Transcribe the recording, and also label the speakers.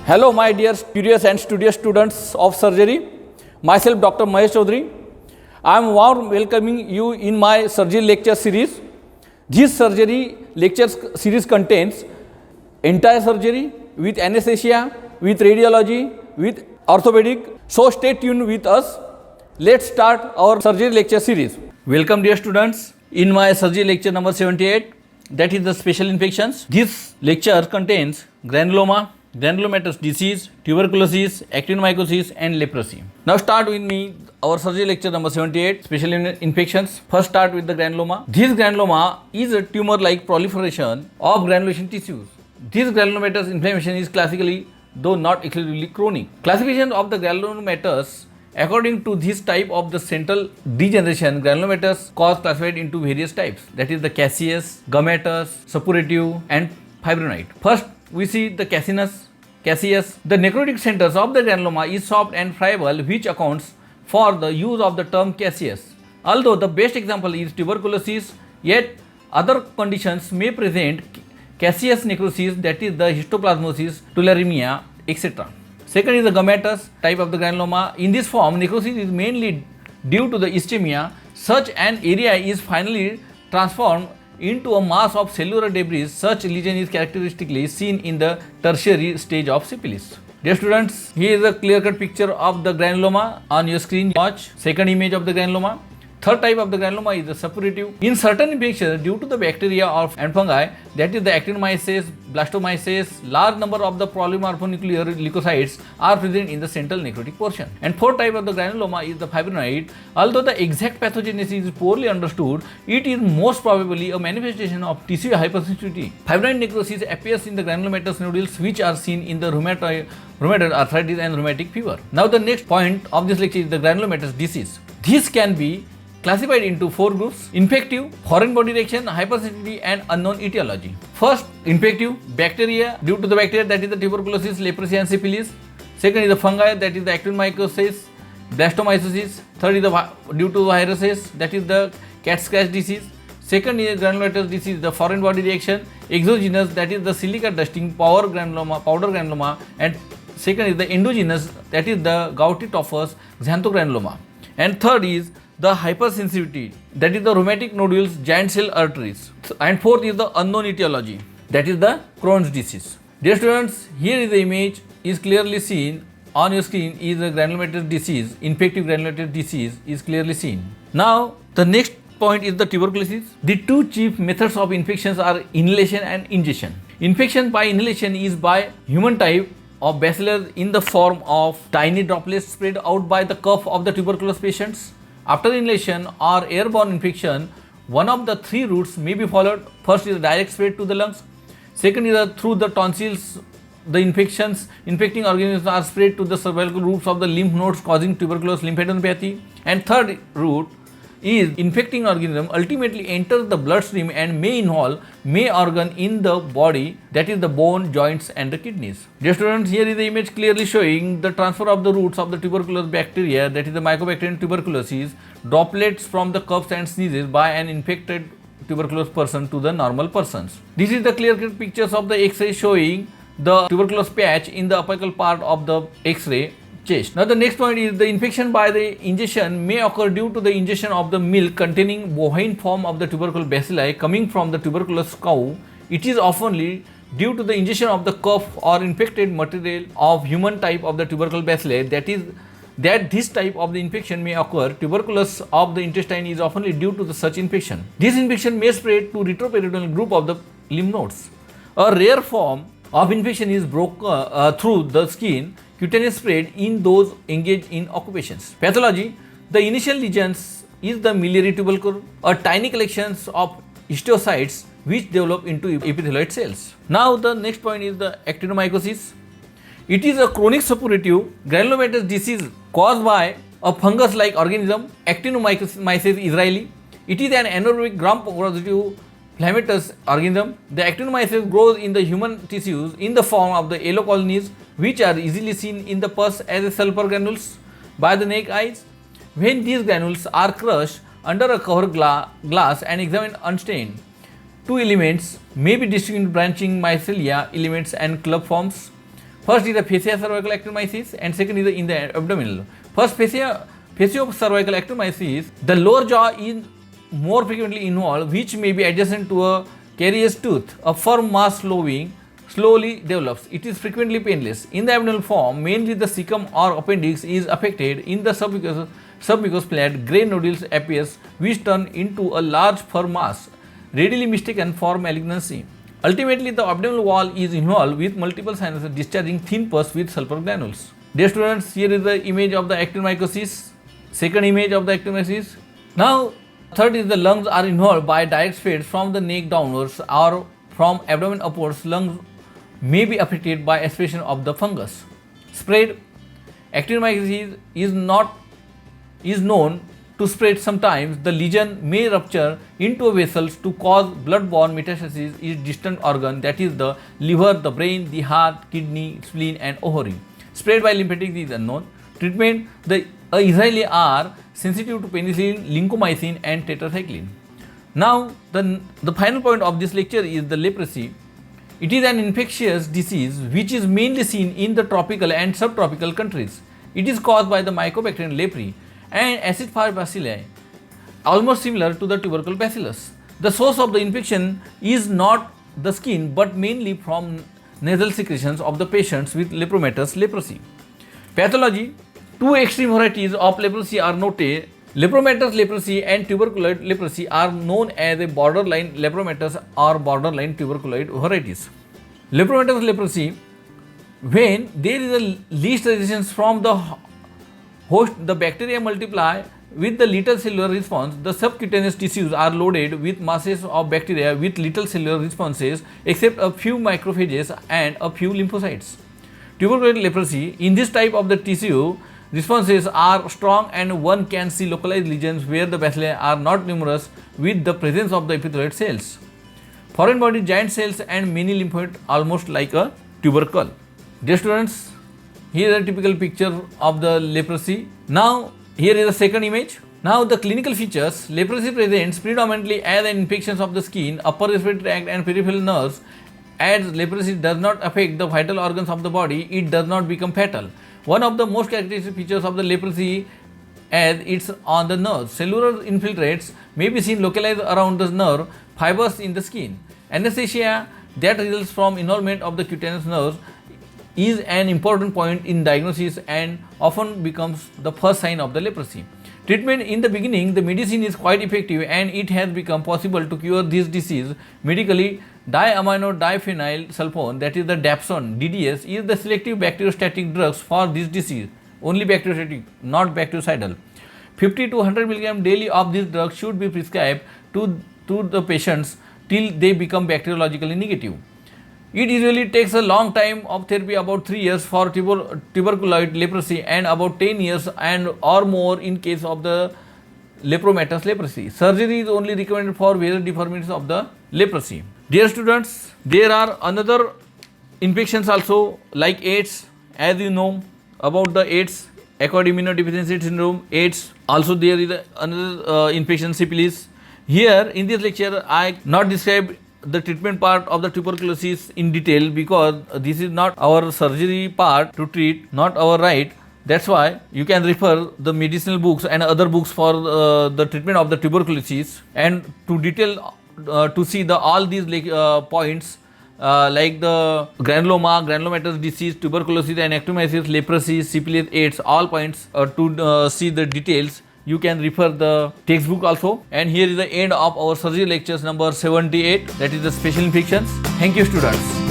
Speaker 1: Hello, my dear curious and studious students of surgery. Myself, Dr. Mahesh Chaudhary. I am warm welcoming you in my surgery lecture series. This surgery lecture series contains entire surgery with anesthesia, with radiology, with orthopedic. So stay tuned with us. Let's start our surgery lecture series. Welcome, dear students, in my surgery lecture number 78, that is the special infections. This lecture contains granuloma, granulomatous disease, tuberculosis, actinomycosis and leprosy. Now start with me our surgery lecture number 78, special infections. First start with the granuloma. This granuloma is a tumor-like proliferation of granulation tissues. This granulomatous inflammation is classically, though not exclusively, chronic. Classification of the granulomatous according to this type of the central degeneration, granulomatous cause classified into various types, that is the caseous, gummatous, suppurative and fibrinoid. First we see the caseous. The necrotic centers of the granuloma is soft and friable, which accounts for the use of the term caseous. Although the best example is tuberculosis, yet other conditions may present caseous necrosis, that is the histoplasmosis, tularemia, etc. Second is the gummatous type of the granuloma. In this form, necrosis is mainly due to the ischemia. Such an area is finally transformed into a mass of cellular debris. Such lesion is characteristically seen in the tertiary stage of syphilis. Dear students, here is a clear-cut picture of the granuloma on your screen. Watch second image of the granuloma. Third type of the granuloma is the suppurative. In certain infections due to the bacteria and fungi, that is the actinomyces, blastomyces, large number of the polymorphonuclear leukocytes are present in the central necrotic portion. And fourth type of the granuloma is the fibrinoid. Although the exact pathogenesis is poorly understood, it is most probably a manifestation of tissue hypersensitivity. Fibrinoid necrosis appears in the granulomatous nodules, which are seen in the rheumatoid arthritis and rheumatic fever. Now the next point of this lecture is the granulomatous disease. This can be classified into four groups: infective, foreign body reaction, hypersensitivity and unknown etiology. First, infective, bacteria, due to the bacteria, that is the tuberculosis, leprosy and syphilis. Second is the fungi, that is the actinomycosis, blastomycosis. Third is due to viruses, that is the cat scratch disease. Second is granulomatous disease, the foreign body reaction. Exogenous, that is the silica dusting, powder granuloma, and second is the endogenous, that is the gouty tophus, xanthogranuloma. And third is the hypersensitivity, that is the rheumatic nodules, giant cell arteries. And fourth is the unknown etiology, that is the Crohn's disease. Dear students, here is the image is clearly seen on your screen is the granulomatous disease, infective granulomatous disease is clearly seen. Now the next point is the tuberculosis. The two chief methods of infections are inhalation and ingestion. Infection by inhalation is by human type of bacillus in the form of tiny droplets spread out by the cough of the tuberculous patients. After inhalation or airborne infection, one of the three routes may be followed. First is direct spread to the lungs. Second is through the tonsils. The infecting organisms are spread to the cervical roots of the lymph nodes, causing tuberculous lymphadenopathy. And third route is infecting organism ultimately enters the bloodstream and may involve main organ in the body, that is the bone, joints and the kidneys. Dear students, here is the image clearly showing the transfer of the roots of the tuberculous bacteria, that is the Mycobacterium tuberculosis, droplets from the coughs and sneezes by an infected tuberculous person to the normal persons. This is the clear-cut pictures of the X-ray showing the tuberculous patch in the apical part of the X-ray chest. Now the next point is the infection by the ingestion may occur due to the ingestion of the milk containing bovine form of the tubercle bacilli coming from the tuberculous cow. It is often due to the ingestion of the cough or infected material of human type of the tubercle bacilli, that this type of the infection may occur. Tuberculosis of the intestine is often due to such infection. This infection may spread to retroperitoneal group of the lymph nodes. A rare form of infection is through the skin, cutaneous spread in those engaged in occupations. Pathology: the initial lesions is the miliary tubercle, a tiny collections of histiocytes which develop into epithelioid cells. Now the next point is the actinomycosis. It is a chronic suppurative granulomatous disease caused by a fungus-like organism, Actinomyces israeli. It is an anaerobic gram-positive Flametous organism. The actinomyces grows in the human tissues in the form of the yellow colonies, which are easily seen in the pus as sulfur granules by the naked eyes. When these granules are crushed under a cover glass and examined unstained, two elements may be distinguished branching mycelia elements and club forms. First is the fascia cervical actinomyces and second is in the abdominal. First, fascio-cervical actinomyces, the lower jaw is more frequently involved, which may be adjacent to a carious tooth. A firm mass slowly develops. It is frequently painless. In the abdominal form, mainly the cecum or appendix is affected. In the submucous plate, grey nodules appears which turn into a large firm mass, readily mistaken for malignancy. Ultimately, the abdominal wall is involved with multiple sinuses discharging thin pus with sulfur granules. Dear students, here is the image of the actinomycosis. Second image of the actinomycosis. Now, third is the lungs are involved by direct spread from the neck downwards or from abdomen upwards. Lungs may be affected by aspiration of the fungus. Spread. Actinomycosis is known to spread sometimes. The lesion may rupture into vessels to cause blood-borne metastasis in distant organ, that is the liver, the brain, the heart, kidney, spleen and ovary. Spread by lymphatic is unknown. Treatment. The Israeli are sensitive to penicillin, lincomycin and tetracycline. Now the final point of this lecture is the leprosy. It is an infectious disease which is mainly seen in the tropical and subtropical countries. It is caused by the Mycobacterium leprae and acid fire bacilli, almost similar to the tubercle bacillus. The source of the infection is not the skin but mainly from nasal secretions of the patients with lepromatous leprosy. Pathology. Two extreme varieties of leprosy are noted. Lepromatous leprosy and tuberculoid leprosy are known as a borderline lepromatous or borderline tuberculoid varieties. Lepromatous leprosy, when there is a least resistance from the host, the bacteria multiply with the little cellular response. The subcutaneous tissues are loaded with masses of bacteria with little cellular responses except a few macrophages and a few lymphocytes. Tuberculoid leprosy, in this type of the tissue, responses are strong and one can see localized lesions where the bacilli are not numerous with the presence of the epithelioid cells. Foreign body giant cells and many lymphoid almost like a tubercle. Dear students, here is a typical picture of the leprosy. Now here is the second image. Now the clinical features. Leprosy presents predominantly as an infection of the skin, upper respiratory tract and peripheral nerves. As leprosy does not affect the vital organs of the body, it does not become fatal. One of the most characteristic features of the leprosy as it's on the nerves. Cellular infiltrates may be seen localized around the nerve fibers in the skin. Anesthesia that results from involvement of the cutaneous nerves is an important point in diagnosis and often becomes the first sign of the leprosy. Treatment. In the beginning, the medicine is quite effective and it has become possible to cure this disease medically. Diamino diphenyl sulfone, that is the Dapsone, DDS, is the selective bacteriostatic drugs for this disease. Only bacteriostatic, not bactericidal. 50 to 100 mg daily of this drug should be prescribed to the patients till they become bacteriologically negative. It usually takes a long time of therapy, about 3 years for tuberculoid leprosy and about 10 years and or more in case of the lepromatous leprosy. Surgery is only recommended for various deformities of the leprosy. Dear students, there are another infections also like AIDS. As you know about the AIDS, acquired immunodeficiency syndrome, AIDS. Also there is another infection, syphilis. Here in this lecture, I not describe the treatment part of the tuberculosis in detail because this is not our surgery part to treat, not our right. That's why you can refer the medicinal books and other books for the treatment of the tuberculosis and to detail to see the all these points like the granuloma, granulomatous disease, tuberculosis and actinomyces, leprosy, syphilis, AIDS, all points to see the details. You can refer the textbook also. And here is the end of our surgery lectures number 78, that is the special infections. Thank you students.